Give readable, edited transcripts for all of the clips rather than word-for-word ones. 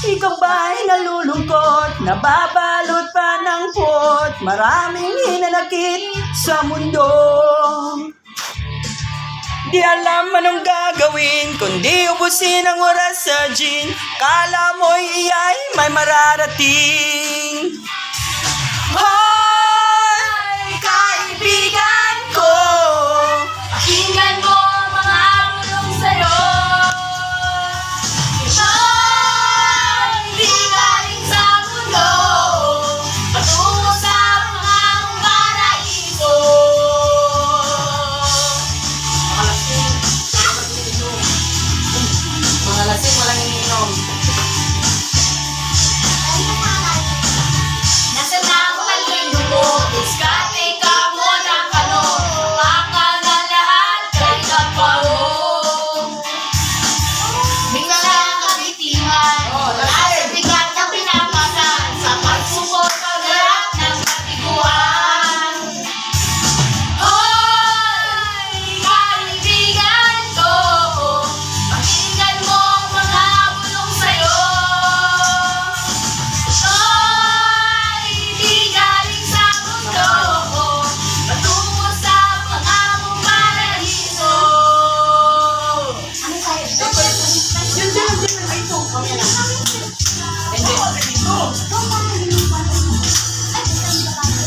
Ikaw ba'y nalulungkot? Nababalot pa ng pot? Maraming hinanakit sa mundo. Di alam anong gagawin, kundi ubusin ang oras sa gin. Kala mo'y iya'y may mararating. Hoy, kaibigan ko, Pakinggan mo mga bulong sa'yo. Ito'y di galing sa mundo, patungo sa pangakong paraiso. mga lasing walang ininom. Nasa na ako talino mo, diskarte ka mo ng kano. Baka na lahat kay kapawong. Bigla lang kabitiman, wala sa bigat na pinapasan. Sa pagsukot pagharap ng katiguan. Hoy, kaibigan ko, pakinggan mo ang mga bulong sa'yo. Ito'y di galing sa mundo, patungo sa pangakong paraiso. Ano tayo? Yun, ay ito. Okay lang. Hindi.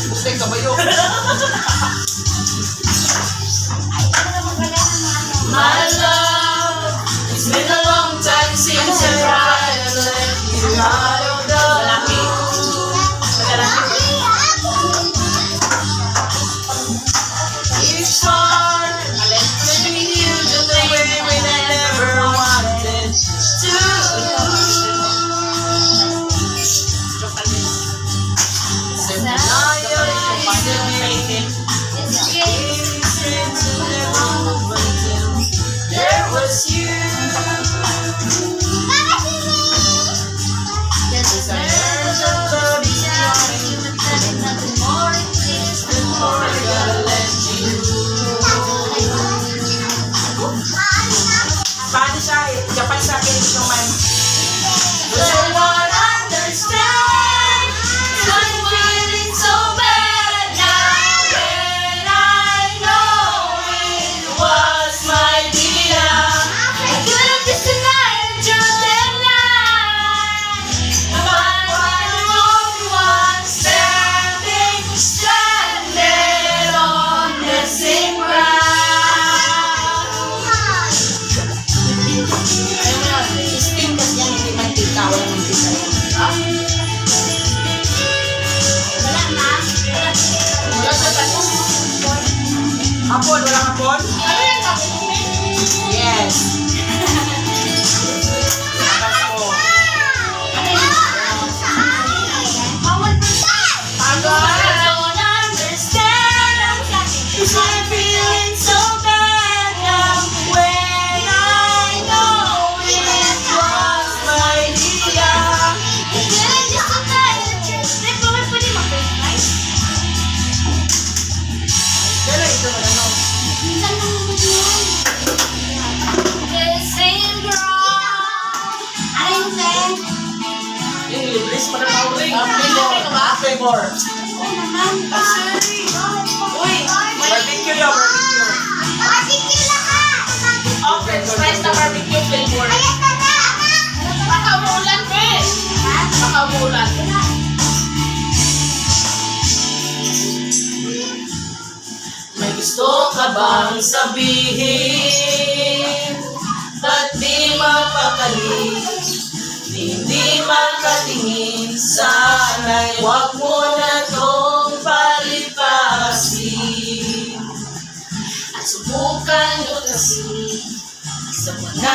Bustay kabayo. My love, it's been a long time since I left you out of the blue. It's hard letting you do the way we never wanted to. So now you're easy. It's there was you. There's a urge of love behind, and nothing more exists before I gotta let you. Paano siya? Japan sa akin ito man. But I won't understand. I'm feeling so bad now when I know it was my dear. I could have just denied your deadline. But I'm the only one standing stranded on the same ground. Steam kasi yan, hindi mantika. Walang mantika yan. Wala na. Wala siya tapos. Hapon, walang hapon? Ano yan ako? Yes. Ako. Bawal pa siya. I don't understand. I'm feeling so bad now when I know it was my dear. Kailan just a time. Di ba may pwede mag-face Pero ito na ano. Minsan lang mo yun. The same girl. Ano yung friend? Yung libris pa na pauling. Flavor. Oo naman. Uy, barbecue daw, barbecue. Barbecue na ka! French fries na barbecue flavor. Makamulan, friend! Ha? Makamulan. May gusto ka bang sabihin? Ba't di mapakali? Hindi makatingin, sana'y wag mo